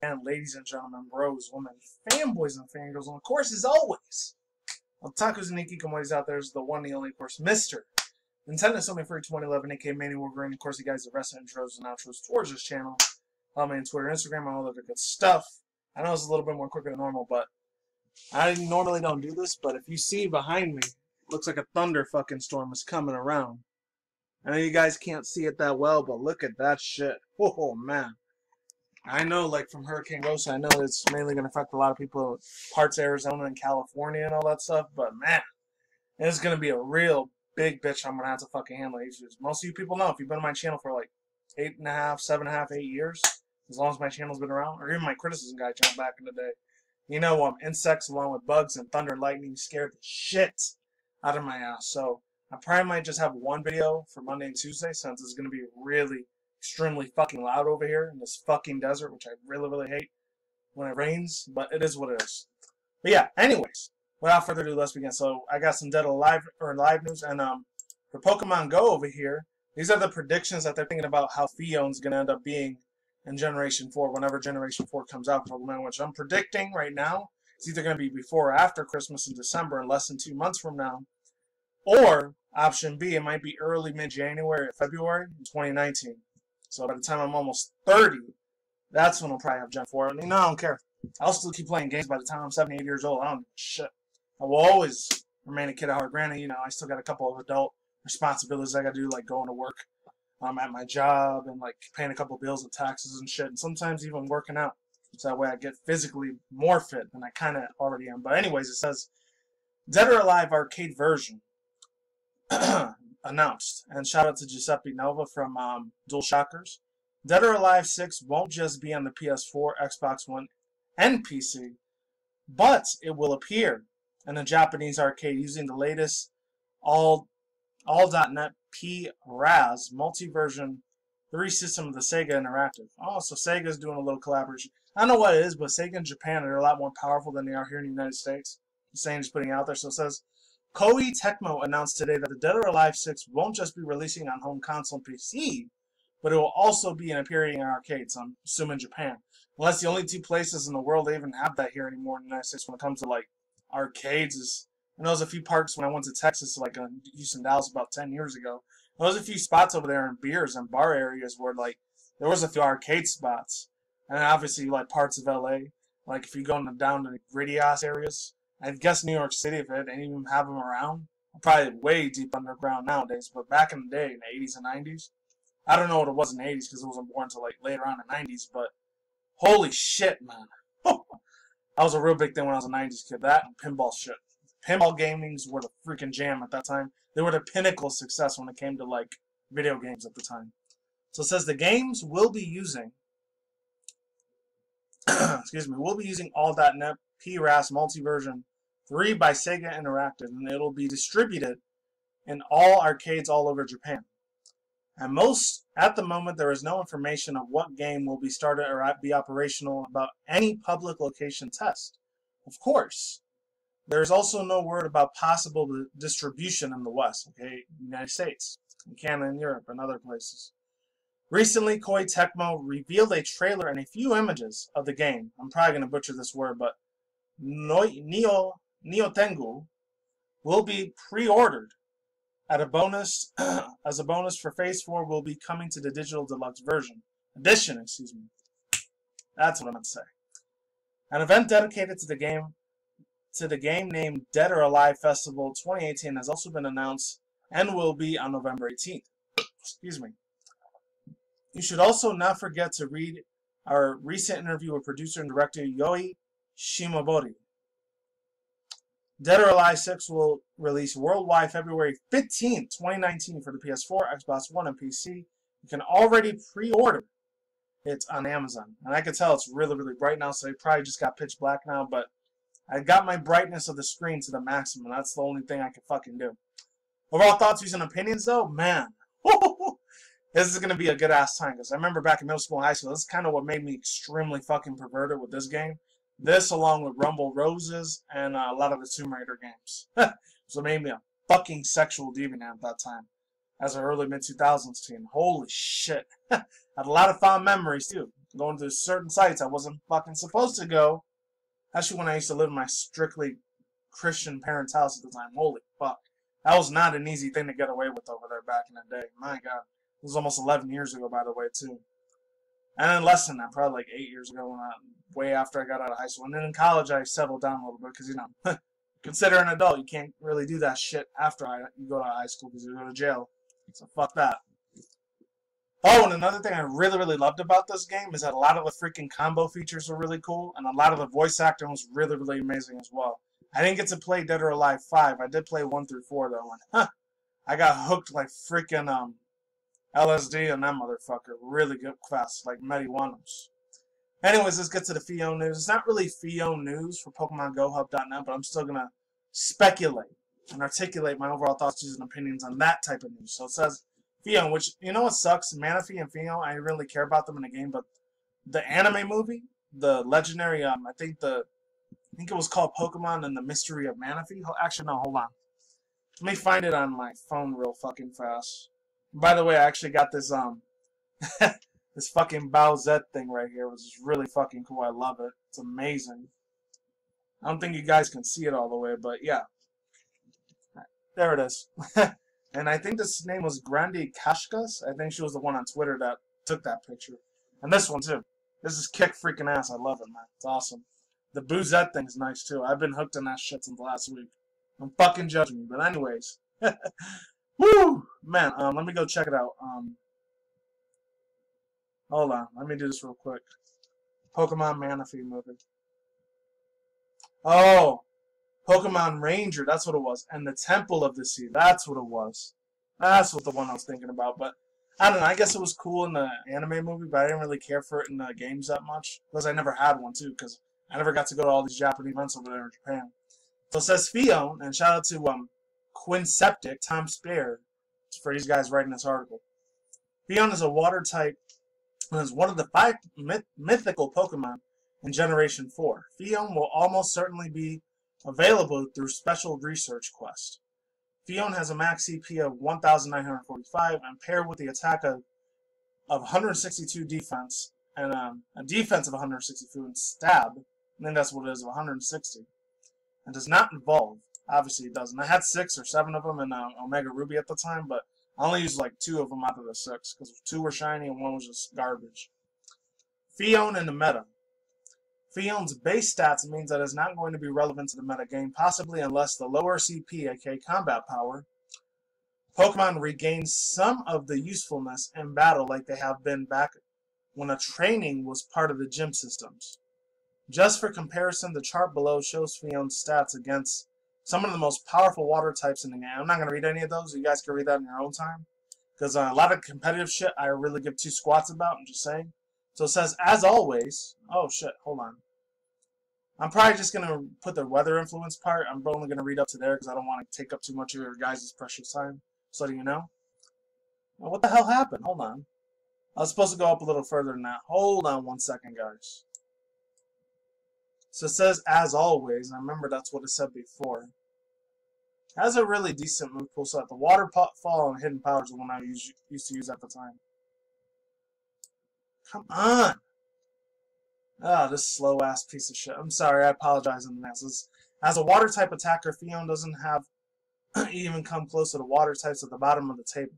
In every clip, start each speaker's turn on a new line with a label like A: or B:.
A: And ladies and gentlemen, bros, women, fanboys, and fangirls, and of course, as always, otakus and ikikomores out there is the one and only, of course, Mr. Nintendo Sony Free 2011, aka Manny Wolverine. Of course, you guys, the rest of intros and outros towards this channel. Follow me on Twitter, Instagram, and all that good stuff. I know it's a little bit more quicker than normal, but I normally don't do this, but if you see behind me, looks like a thunder fucking storm is coming around. I know you guys can't see it that well, but look at that shit. Oh, man. I know, like, from Hurricane Rosa, I know it's mainly going to affect a lot of people, parts of Arizona and California and all that stuff, but, man, it's going to be a real big bitch I'm going to have to fucking handle issues. Most of you people know, if you've been on my channel for, like, 8.5, 7.5, 8 years, as long as my channel's been around, or even my criticism guy channel back in the day, you know, insects along with bugs and thunder and lightning scared the shit out of my ass. So I probably might just have one video for Monday and Tuesday, since it's going to be really extremely fucking loud over here in this fucking desert, which I really, really hate when it rains, but it is what it is. But yeah, anyways, without further ado, let's begin. So I got some Dead or Alive news, and for Pokemon Go over here, these are the predictions that they're thinking about how Phione's going to end up being in Generation 4, whenever Generation 4 comes out for Pokemon, which I'm predicting right now. It's either going to be before or after Christmas in December, in less than 2 months from now, or option B, it might be early, mid-January or February in 2019. So by the time I'm almost 30, that's when I'll probably have Gen 4. I mean, no, I don't care. I'll still keep playing games by the time I'm 78 years old. I don't give a shit. I will always remain a kid at heart. Granted, you know, I still got a couple of adult responsibilities I got to do, like going to work at my job and, like, paying a couple of bills and taxes and shit, and sometimes even working out. So that way I get physically more fit than I kind of already am. But anyways, it says, Dead or Alive arcade version announced, and shout out to Giuseppe Nova from Dual Shockers. Dead or Alive 6 won't just be on the PS4, Xbox One, and PC, but it will appear in a Japanese arcade using the latest all.net P-RAS multi-version 3 system of the Sega Interactive. Oh, so Sega's doing a little collaboration. I don't know what it is, but Sega in Japan are a lot more powerful than they are here in the United States. The saying is putting it out there. So it says, Koei Tecmo announced today that the Dead or Alive 6 won't just be releasing on home console and PC, but it will also be appearing in arcades, I'm assuming Japan. Well, that's the only 2 places in the world they even have that here anymore in the United States when it comes to, like, arcades. I know there's a few parks when I went to Texas, like Houston, Dallas, about 10 years ago. There was a few spots over there in beers and bar areas where, like, there was a few arcade spots. And obviously, like, parts of LA. Like, if you go down to the gritty ass areas, I guess New York City, if it didn't even have them around, probably way deep underground nowadays. But back in the day, in the 80s and 90s, I don't know what it was in the 80s because it wasn't born until, like, later on in the 90s. But holy shit, man. That was a real big thing when I was a 90s kid. That and pinball shit. Pinball gamings were the freaking jam at that time. They were the pinnacle of success when it came to, like, video games at the time. So it says the games will be using we'll be using all.net P-RAS multi-version 3 by Sega Interactive, and it'll be distributed in all arcades all over Japan. And at the moment, there is no information of what game will be started or be operational about any public location test. Of course, there's also no word about possible distribution in the West, okay, United States, and Canada and Europe and other places. Recently, Koei Tecmo revealed a trailer and a few images of the game. I'm probably going to butcher this word, but Neo Tengu will be pre-ordered at a bonus as a bonus for Phase 4 will be coming to the digital deluxe edition, excuse me. That's what I meant to say. An event dedicated to the game named Dead or Alive Festival 2018 has also been announced and will be on November 18th. Excuse me. You should also not forget to read our recent interview with producer and director Yoi Shimabori. Dead or Alive 6 will release worldwide February 15th, 2019 for the PS4, Xbox One, and PC. You can already pre-order it on Amazon. And I can tell it's really, really bright now, so it probably just got pitch black now, but I got my brightness of the screen to the maximum. That's the only thing I can fucking do. Overall thoughts, views, and opinions, though? Man. This is going to be a good-ass time, because I remember back in middle school and high school, this is kind of what made me extremely fucking perverted with this game. This, along with Rumble Roses, and a lot of the Tomb Raider games. So it made me a fucking sexual deviant at that time, as an early mid-2000s teen. Holy shit. Had a lot of fond memories, too. Going to certain sites I wasn't fucking supposed to go. Actually, when I used to live in my strictly Christian parents' house at the time. Holy fuck. That was not an easy thing to get away with over there back in the day. My god. It was almost 11 years ago, by the way, too. And then less than that, probably like 8 years ago, way after I got out of high school. And then in college, I settled down a little bit because, you know, consider an adult. You can't really do that shit after you go to high school because you go to jail. So fuck that. Oh, and another thing I really, really loved about this game is that a lot of the freaking combo features were really cool, and a lot of the voice acting was really, really amazing as well. I didn't get to play Dead or Alive 5. I did play 1 through 4, though, and I got hooked like freaking LSD on that motherfucker really good fast, like marijuanos. Anyways, let's get to the Phione news. It's not really Phione news for PokemonGoHub.net, but I'm still going to speculate and articulate my overall thoughts and opinions on that type of news. So it says Phione, which, you know what sucks? Manaphy and Phione, I didn't really care about them in the game, but the anime movie, the legendary, I think it was called Pokemon and the Mystery of Manaphy. Actually, no, hold on. Let me find it on my phone real fucking fast. By the way, I actually got this, this fucking Bowsette thing right here, which is really fucking cool. I love it. It's amazing. I don't think you guys can see it all the way, but yeah. There it is. And I think this name was Grandi Kashkas. I think she was the one on Twitter that took that picture. And this one, too. This is kick freaking ass. I love it, man. It's awesome. The Boozette thing's nice, too. I've been hooked on that shit since last week. Don't fucking judge me. But anyways. Woo! Man, let me go check it out. Hold on. Let me do this real quick. Pokemon Manaphy movie. Oh! Pokemon Ranger, that's what it was. And the Temple of the Sea, that's what it was. That's what the one I was thinking about. But, I don't know, I guess it was cool in the anime movie, but I didn't really care for it in the games that much. Because I never had one, too, because I never got to go to all these Japanese events over there in Japan. So it says Phione, and shout out to Quinseptic, Tom Spear, for these guys writing this article. Phione is a water type, and is one of the 5 mythical Pokemon in Generation 4. Phione will almost certainly be available through Special Research Quest. Phione has a max CP of 1,945 and paired with the attack of 162 defense and a defense of 162 and stab, I think that's what it is, of 160. And does not evolve. Obviously it doesn't. I had 6 or 7 of them in Omega Ruby at the time, but I only used like 2 of them out of the 6 because 2 were shiny and 1 was just garbage. Phione in the meta. Phione's base stats means that it's not going to be relevant to the meta game, possibly unless the lower CP, aka combat power, Pokemon regains some of the usefulness in battle like they have been back when a training was part of the gym systems. Just for comparison, the chart below shows Phione's stats against some of the most powerful water types in the game. I'm not going to read any of those. You guys can read that in your own time. Because a lot of competitive shit I really give 2 squats about, I'm just saying. So it says, as always, oh shit, hold on. I'm probably just going to put the weather influence part. I'm only going to read up to there because I don't want to take up too much of your guys' precious time. So letting you know. Well, what the hell happened? Hold on. I was supposed to go up a little further than that. Hold on one second, guys. So it says, as always. I remember that's what it said before. It has a really decent move pool set. The water fall and hidden power is the one I used to use at the time. Come on. Ah, this slow-ass piece of shit. I'm sorry, I apologize in advance. As a water-type attacker, Phione doesn't have even come close to the water types at the bottom of the table.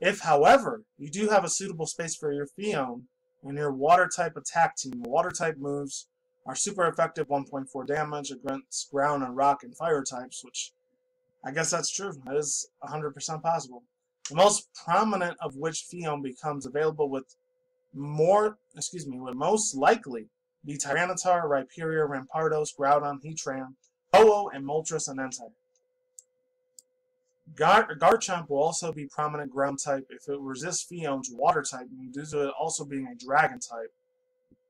A: If, however, you do have a suitable space for your Phione in your water-type attack team, the water-type moves are super effective, 1.4 damage against ground and rock and fire types, which I guess that's true. That is 100% possible. The most prominent of which Phione becomes available would most likely be Tyranitar, Rhyperior, Rampardos, Groudon, Heatran, Ho-Oh, and Moltres and Entei. Garchomp will also be prominent ground type if it resists Phione's water type, due to it also being a dragon type.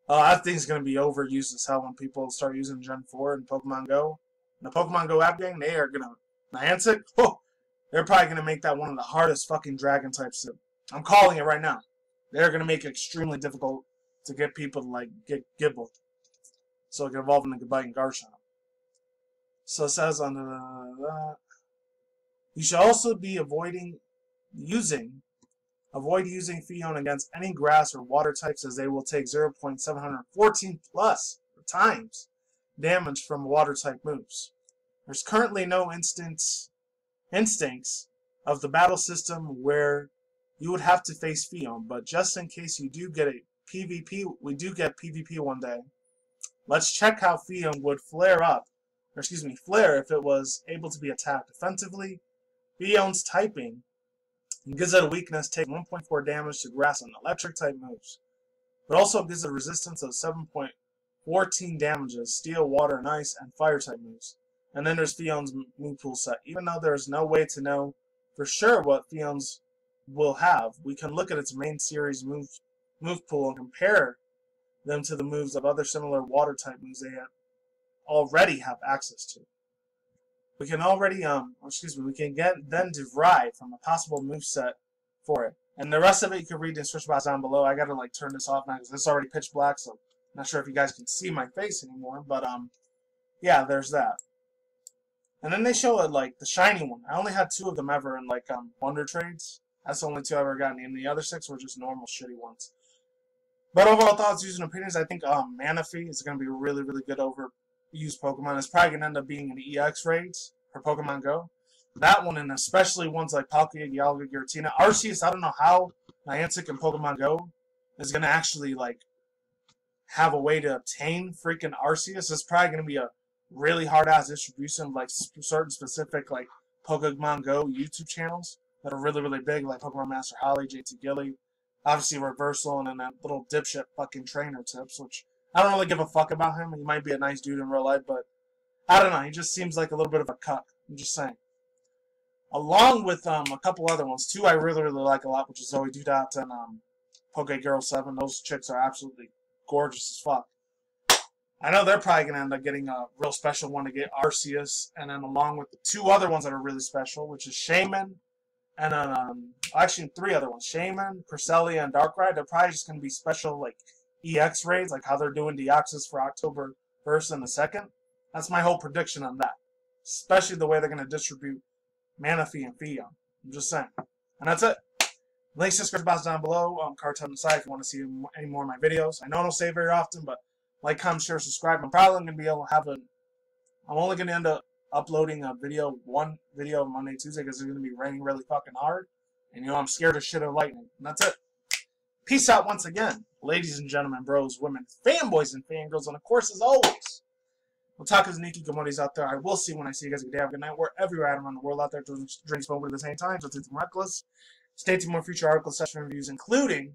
A: That thing's going to be overused as hell when people start using Gen 4 in Pokemon Go. In the Pokemon Go app game, they are going to... Niantic? Oh, they're probably going to make that one of the hardest fucking dragon types. I'm calling it right now. They're going to make it extremely difficult to get people to, like, get Gibble. So it can evolve into Gabite and Garchomp. So it says on the... you should also be avoiding using Avoid using Phione against any grass or water types as they will take 0.714 plus times damage from water type moves. There's currently no instincts of the battle system where you would have to face Phione, but just in case you do get a PvP, we do get PvP one day. Let's check how Phione would flare if it was able to be attacked effectively. Phione's typing gives it a weakness, take 1.4 damage to grass and electric type moves, but also gives it a resistance of 7.14 damages, steel, water, and ice, and fire type moves. And then there's Phione's move pool set. Even though there's no way to know for sure what Phione's will have, we can look at its main series move pool and compare them to the moves of other similar water type moves they already have access to. We can then derive from a possible move set for it. And the rest of it you can read in the description box down below. I gotta turn this off now because it's already pitch black, so I'm not sure if you guys can see my face anymore, but yeah, there's that. And then they show it the shiny one. I only had 2 of them ever in Wonder Trades. That's the only 2 I've ever gotten, and the other 6 were just normal shitty ones. But overall thoughts, views, and opinions, I think Manaphy is going to be a really, really good overused Pokemon. It's probably going to end up being an EX raids for Pokemon Go. That one, and especially ones like Palkia, Dialga, Giratina. Arceus, I don't know how Niantic and Pokemon Go is going to actually have a way to obtain freaking Arceus. It's probably going to be a really hard-ass distribution of certain specific Pokemon Go YouTube channels that are really, really big, like Pokemon Master Holly, JT Gilly, obviously Reversal, and then that little dipshit fucking trainer Tips, which I don't really give a fuck about him. He might be a nice dude in real life, but I don't know. He just seems like a little bit of a cuck. I'm just saying. Along with a couple other ones. 2 I really, really like a lot, which is Zoe Dudot and PokeGirl 7. Those chicks are absolutely gorgeous as fuck. I know they're probably going to end up getting a real special one to get Arceus, and then along with the 2 other ones that are really special, which is Shaman, and then, actually 3 other ones. Shaman, Cresselia, and Darkrai. They're probably just going to be special, EX raids, like how they're doing Deoxys for October 1st and the 2nd. That's my whole prediction on that. Especially the way they're going to distribute Manaphy and Phione. I'm just saying. And that's it. Links to the description box down below. Cards on the side if you want to see any more of my videos. I know I don't say it very often, but like, comment, share, subscribe. I'm probably going to be able to have I'm only going to end up uploading one video Monday, Tuesday, because it's going to be raining really fucking hard. And, I'm scared of shit of lightning. And that's it. Peace out once again, ladies and gentlemen, bros, women, fanboys, and fangirls. And, of course, as always, Otakus, Nikki, Gomodis out there. I will see you when I see you guys. Good day, have a good night. Wherever you're at around the world out there, drinking smoke at the same time. So it's reckless. Stay tuned for more future article session reviews, including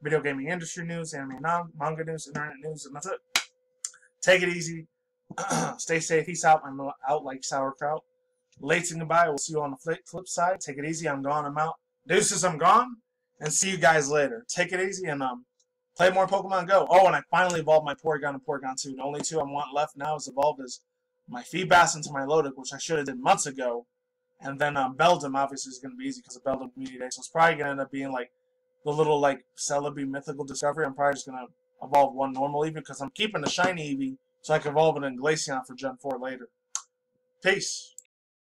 A: video gaming industry news, anime and manga news, internet news, and that's it. Take it easy. Stay safe. Peace out. I'm out like sauerkraut. Late and goodbye. We'll see you on the flip side. Take it easy. I'm gone. I'm out. Deuces, I'm gone. And see you guys later. Take it easy and play more Pokemon Go. Oh, and I finally evolved my Porygon and Porygon 2. The only 2 I want left now is evolved is my Feebas into my Lodic, which I should have did months ago. And then Beldum obviously is going to be easy because of Beldum Community Day. So it's probably going to end up being the little Celebi mythical discovery. I'm probably just going to evolve one normal Eevee because I'm keeping the shiny Eevee so I can evolve it in Glaceon for Gen 4 later. Peace.